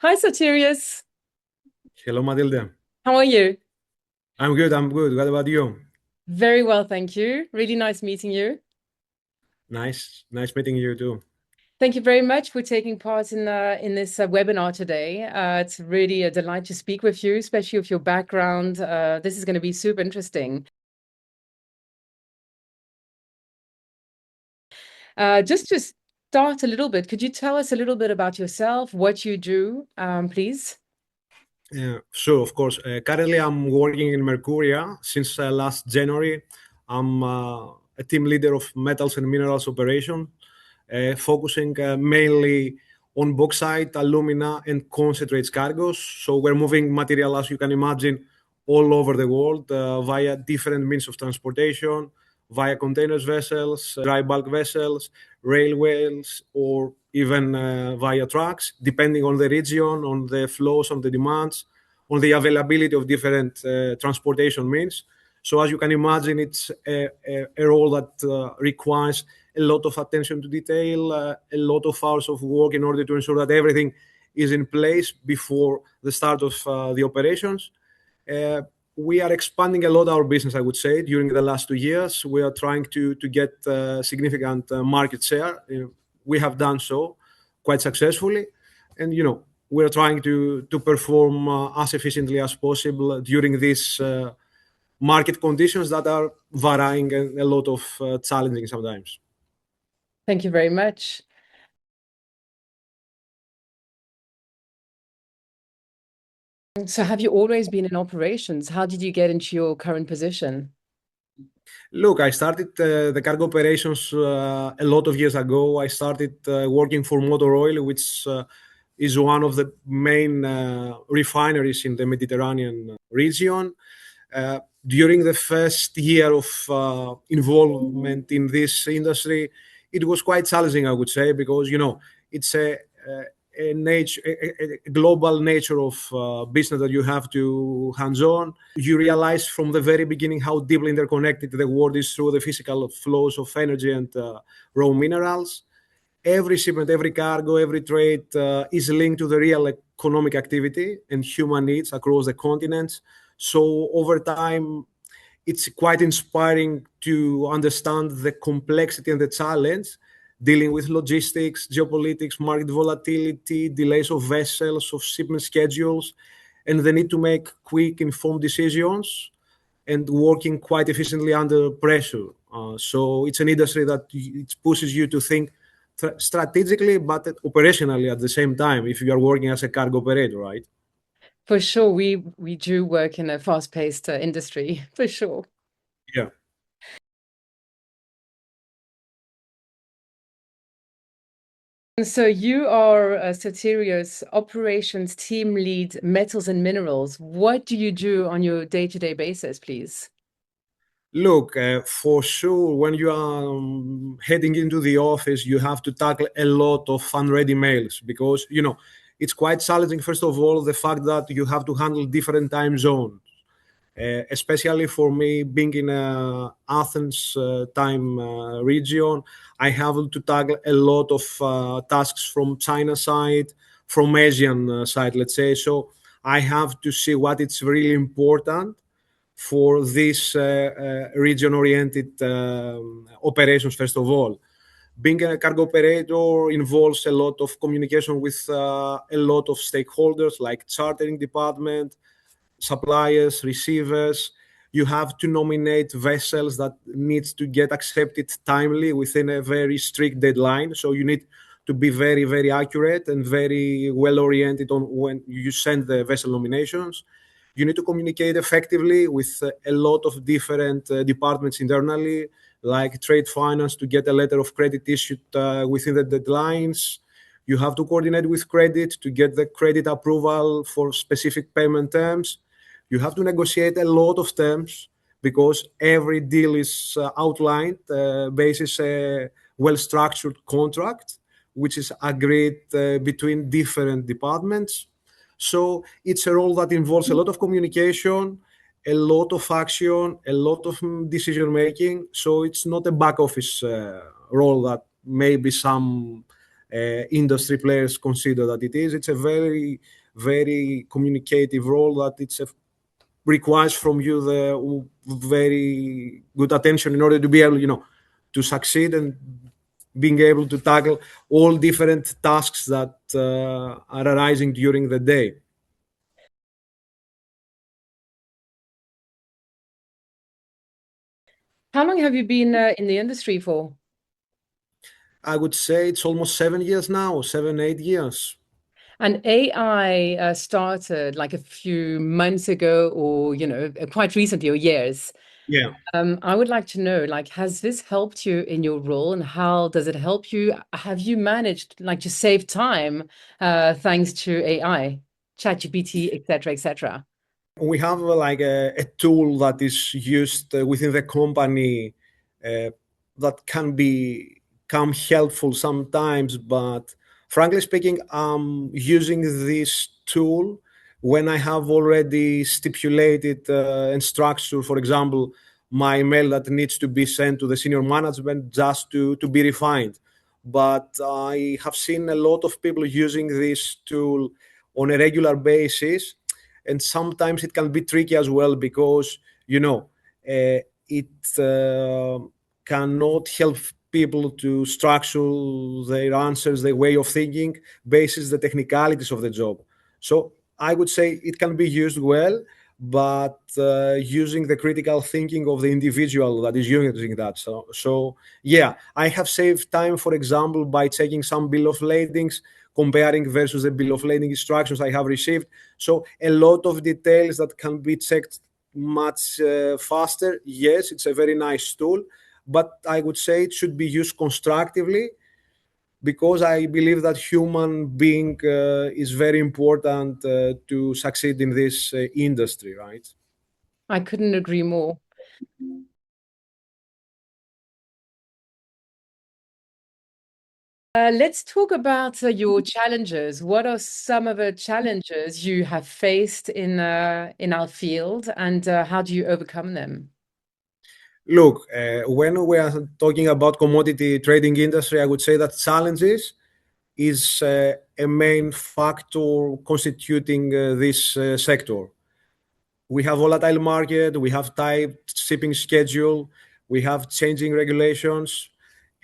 Hi, Sotirios. Hello, Mathilde. How are you? I'm good. I'm good. What about you? Very well, thank you. Really nice meeting you. Nice meeting you too. Thank you very much for taking part in this webinar today. It's really a delight to speak with you, especially with your background. This is going to be super interesting. Just to start a little bit, could you tell us a little bit about yourself, what you do, please? Sure, of course. Currently, I'm working in Mercuria since last January. I'm a team leader of metals and minerals operation, focusing mainly on bauxite, alumina, and concentrates cargoes. So we're moving material, as you can imagine, all over the world via different means of transportation, via containers vessels, dry bulk vessels, railways, or even via trucks, depending on the region, on the flows, on the demands, on the availability of different transportation means. So as you can imagine, it's a role that requires a lot of attention to detail, a lot of hours of work in order to ensure that everything is in place before the start of the operations. Uh, we are expanding a lot our business, I would say, during the last 2 years. We are trying to get significant market share. We have done so quite successfully. And, we're trying to perform as efficiently as possible during these market conditions that are varying and a lot of challenging sometimes. Thank you very much. So have you always been in operations? How did you get into your current position? Look, I started the cargo operations a lot of years ago. I started working for Motor Oil, which is one of the main refineries in the Mediterranean region. During the first year of involvement in this industry, it was quite challenging, I would say, because it's a global nature of business that you have to hands on. You realize from the very beginning how deeply interconnected the world is through the physical flows of energy and raw minerals. Every shipment, every cargo, every trade is linked to the real economic activity and human needs across the continents. So over time, it's quite inspiring to understand the complexity and the challenge dealing with logistics, geopolitics, market volatility, delays of vessels, of shipment schedules, and the need to make quick, informed decisions and working quite efficiently under pressure. So it's an industry that it pushes you to think strategically but operationally at the same time if you are working as a cargo operator, right? For sure, we do work in a fast-paced industry, for sure. Yeah. And so you are Sotirios operations team lead, metals and minerals. What do you do on your day-to-day basis, please? Look, for sure, when you are heading into the office, you have to tackle a lot of unread mails because, it's quite challenging, first of all, the fact that you have to handle different time zones. Especially for me, being in Athens time region, I have to tackle a lot of tasks from China side, from Asian side, let's say. So I have to see what it's really important for this region-oriented operations, first of all. Being a cargo operator involves a lot of communication with a lot of stakeholders like chartering department, suppliers, receivers. You have to nominate vessels that needs to get accepted timely within a very strict deadline. So you need to be very, very accurate and very well oriented on when you send the vessel nominations. You need to communicate effectively with a lot of different departments internally, like trade finance, to get a letter of credit issued within the deadlines. You have to coordinate with credit to get the credit approval for specific payment terms. You have to negotiate a lot of terms because every deal is outlined basis a well-structured contract, which is agreed between different departments. So it's a role that involves a lot of communication, a lot of action, a lot of decision making. So it's not a back office role that maybe some industry players consider that it is. It's a very, very communicative role that requires from you the very good attention in order to be able, to succeed and being able to tackle all different tasks that are arising during the day. How long have you been in the industry for? I would say it's almost 7 years now, 7, 8 years. And AI started like a few months ago, or quite recently, or years. Yeah. I would like to know, like, has this helped you in your role, and how does it help you? Have you managed like to save time thanks to AI, ChatGPT, etc., etc.? We have like a tool that is used within the company uh, that can become helpful sometimes, but frankly speaking, I'm using this tool when I have already stipulated and structured, for example, my email that needs to be sent to the senior management just to be refined. But I have seen a lot of people using this tool on a regular basis, and sometimes it can be tricky as well because it cannot help people to structure their answers, their way of thinking, basis the technicalities of the job. So I would say it can be used well, but using the critical thinking of the individual that is using that. So yeah, I have saved time, for example, by checking some bill of ladings, comparing versus the bill of lading instructions I have received. So a lot of details that can be checked much faster. Yes, it's a very nice tool, but I would say it should be used constructively, because I believe that human being is very important to succeed in this industry, right? I couldn't agree more. Let's talk about your challenges. What are some of the challenges you have faced in our field, and how do you overcome them? Look, when we are talking about commodity trading industry, I would say that challenges is a main factor constituting this sector. We have volatile market, we have tight shipping schedule, we have changing regulations,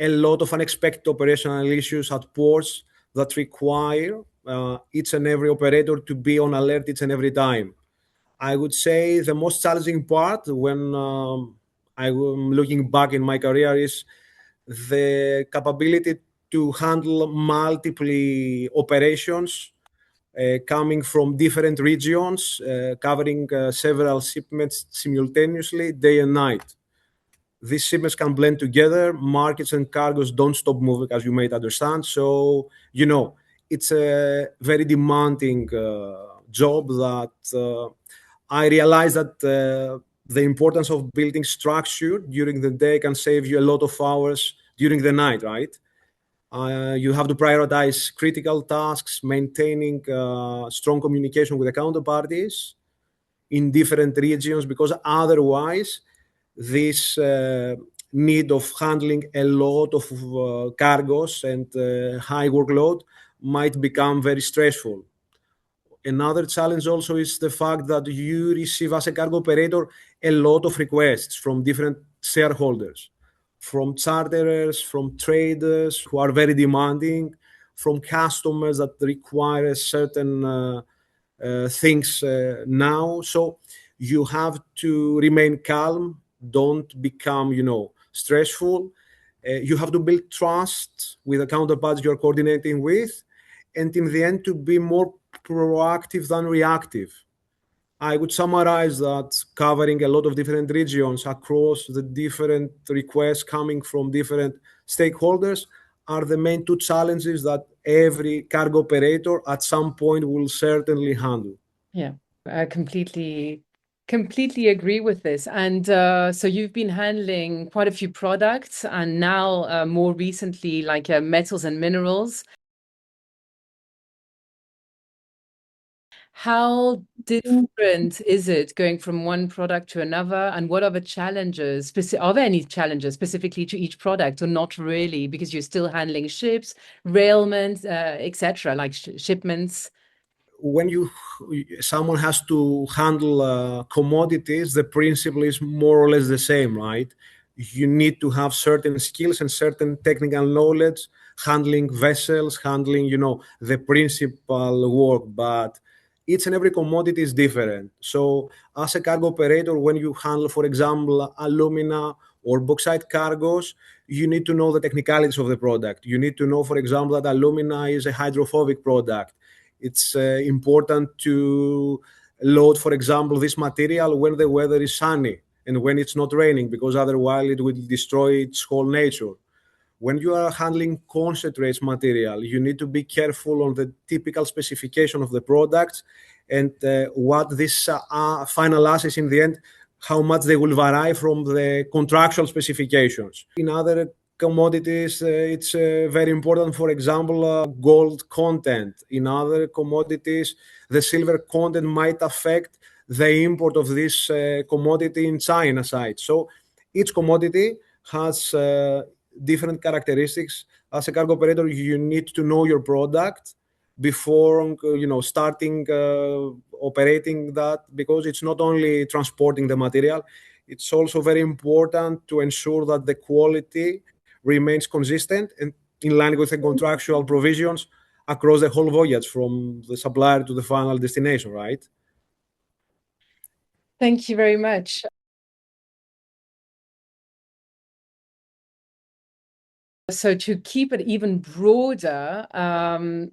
a lot of unexpected operational issues at ports that require each and every operator to be on alert each and every time. I would say the most challenging part when I'm looking back in my career is the capability to handle multiple operations coming from different regions, covering several shipments simultaneously, day and night. These shipments can blend together. Markets and cargoes don't stop moving, as you might understand. So, it's a very demanding job that I realize that the importance of building structure during the day can save you a lot of hours during the night, right? You have to prioritize critical tasks, maintaining strong communication with the counterparties in different regions, because otherwise, this need of handling a lot of cargos and high workload might become very stressful. Another challenge also is the fact that you receive, as a cargo operator, a lot of requests from different shareholders, from charterers, from traders who are very demanding, from customers that require certain things now. So you have to remain calm, don't become, stressful. You have to build trust with the counterparts you're coordinating with, and in the end, to be more proactive than reactive. I would summarize that covering a lot of different regions across the different requests coming from different stakeholders are the main two challenges that every cargo operator at some point will certainly handle. Yeah, I completely agree with this. And so you've been handling quite a few products, and now more recently, like metals and minerals. How different is it going from one product to another? And what are the challenges? Are there any challenges specifically to each product, or not really, because you're still handling ships, railments, etc., like shipments? When you someone has to handle commodities, the principle is more or less the same, right? You need to have certain skills and certain technical knowledge, handling vessels, handling, the principal work. But each and every commodity is different. So as a cargo operator, when you handle, for example, alumina or bauxite cargoes, you need to know the technicalities of the product. You need to know, for example, that alumina is a hydrophobic product. It's important to load, for example, this material when the weather is sunny and when it's not raining, because otherwise it will destroy its whole nature. When you are handling concentrates material, you need to be careful on the typical specification of the products and what this final assets in the end, how much they will vary from the contractual specifications. In other commodities, it's very important, for example, gold content. In other commodities, the silver content might affect the import of this commodity in China side. So each commodity has different characteristics. As a cargo operator, you need to know your product before starting operating that, because it's not only transporting the material, it's also very important to ensure that the quality remains consistent and in line with the contractual provisions across the whole voyage from the supplier to the final destination, right? Thank you very much. So to keep it even broader,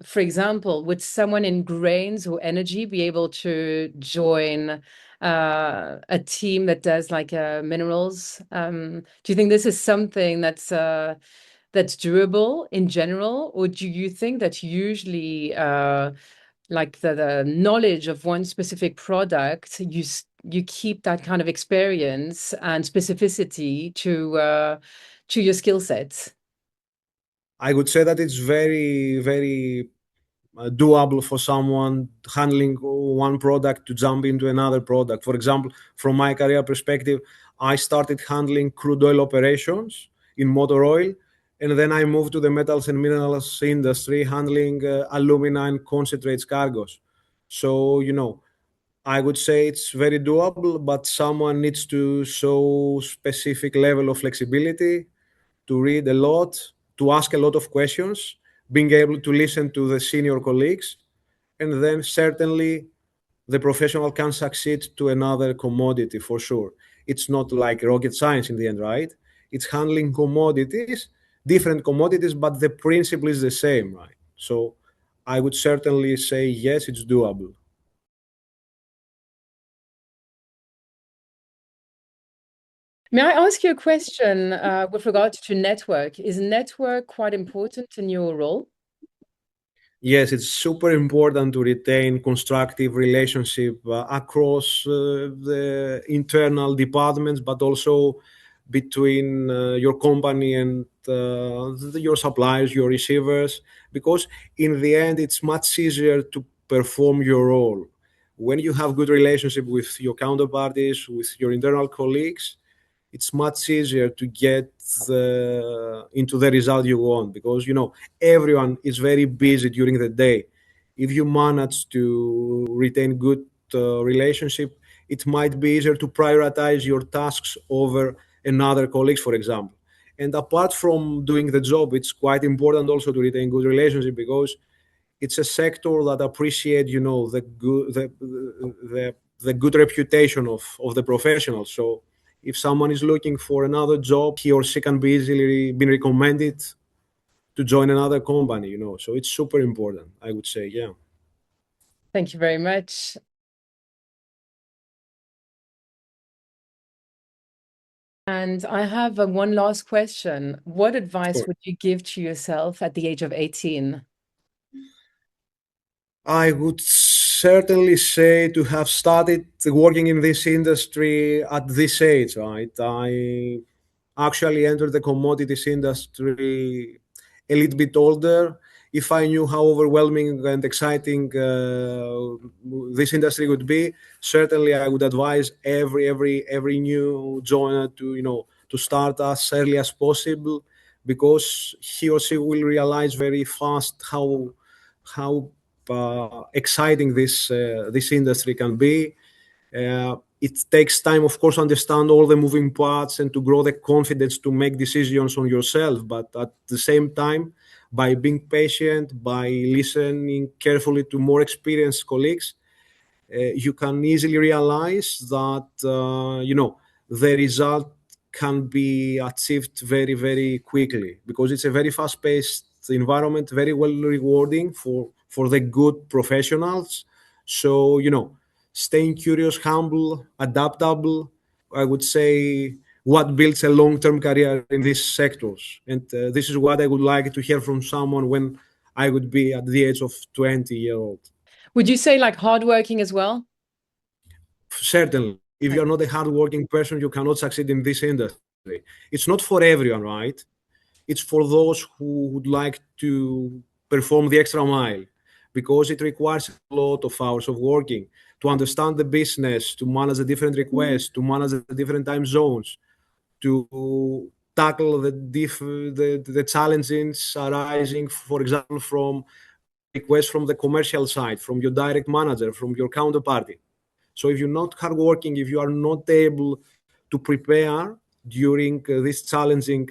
for example, would someone in grains or energy be able to join a team that does like minerals? Do you think this is something that's durable in general, or do you think that usually like the knowledge of one specific product, you keep that kind of experience and specificity to your skill sets? I would say that it's very, very doable for someone handling one product to jump into another product. For example, from my career perspective, I started handling crude oil operations in motor oil, and then I moved to the metals and minerals industry handling alumina and concentrates cargoes. So, I would say it's very doable, but someone needs to show specific level of flexibility, to read a lot, to ask a lot of questions, being able to listen to the senior colleagues, and then certainly the professional can succeed to another commodity for sure. It's not like rocket science in the end, right? It's handling commodities, different commodities, but the principle is the same, right? So I would certainly say yes, it's doable. May I ask you a question with regard to network? Is network quite important in your role? Yes, it's super important to retain constructive relationship across the internal departments, but also between your company and your suppliers, your receivers, because in the end, it's much easier to perform your role when you have good relationship with your counterparties, with your internal colleagues. It's much easier to get into the result you want, because everyone is very busy during the day. If you manage to retain good relationship, it might be easier to prioritize your tasks over another colleagues, for example. And apart from doing the job, it's quite important also to retain good relationship, because it's a sector that appreciate the good reputation of the professionals. So if someone is looking for another job, he or she can be easily be recommended to join another company. So it's super important, I would say. Yeah. Thank you very much. And I have one last question. What advice Sure. would you give to yourself at the age of 18? I would certainly say to have started working in this industry at this age, right? I actually entered the commodities industry a little bit older. if I knew how overwhelming and exciting this industry would be, certainly I would advise every new joiner to to start as early as possible, because he or she will realize very fast how exciting this industry can be. It takes time, of course, to understand all the moving parts and to grow the confidence to make decisions on yourself. But at the same time, by being patient, by listening carefully to more experienced colleagues, you can easily realize that the result can be achieved very quickly, because it's a very fast-paced environment, very well rewarding for the good professionals. So staying curious, humble, adaptable, I would say, what builds a long-term career in these sectors. And this is what I would like to hear from someone when I would be at the age of 20-year-old. Would you say like hardworking as well? Certainly, if Like, you're not a hardworking person, you cannot succeed in this industry. It's not for everyone, right? It's for those who would like to perform the extra mile, because it requires a lot of hours of working to understand the business, to manage the different requests, to manage the different time zones, to tackle the challenges arising, for example, from requests from the commercial side, from your direct manager, from your counterparty. So if you're not hardworking, if you are not able to prepare during this challenging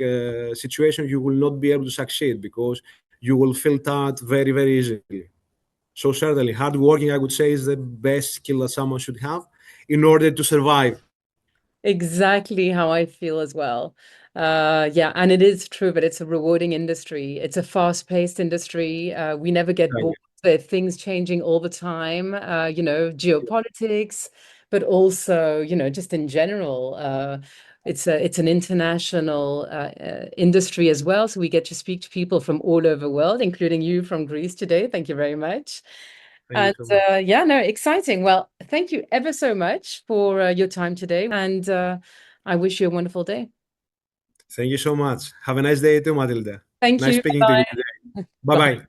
situation, you will not be able to succeed, because you will feel tired very easily. So certainly, hardworking, I would say, is the best skill that someone should have in order to survive. exactly how I feel as well. Yeah, and it is true, but it's a rewarding industry. It's a fast-paced industry. We never get bored. There are things changing all the time, geopolitics, but also, just in general. It's an international industry as well. So we get to speak to people from all over the world, including you from Greece today. Thank you very much. Thank you And so much. yeah, no, exciting. Well, thank you ever so much for your time today. And I wish you a wonderful day. Thank you so much. Have a nice day too, Matilda. Thank Nice you. speaking to you Bye-bye. today. Bye Bye. bye.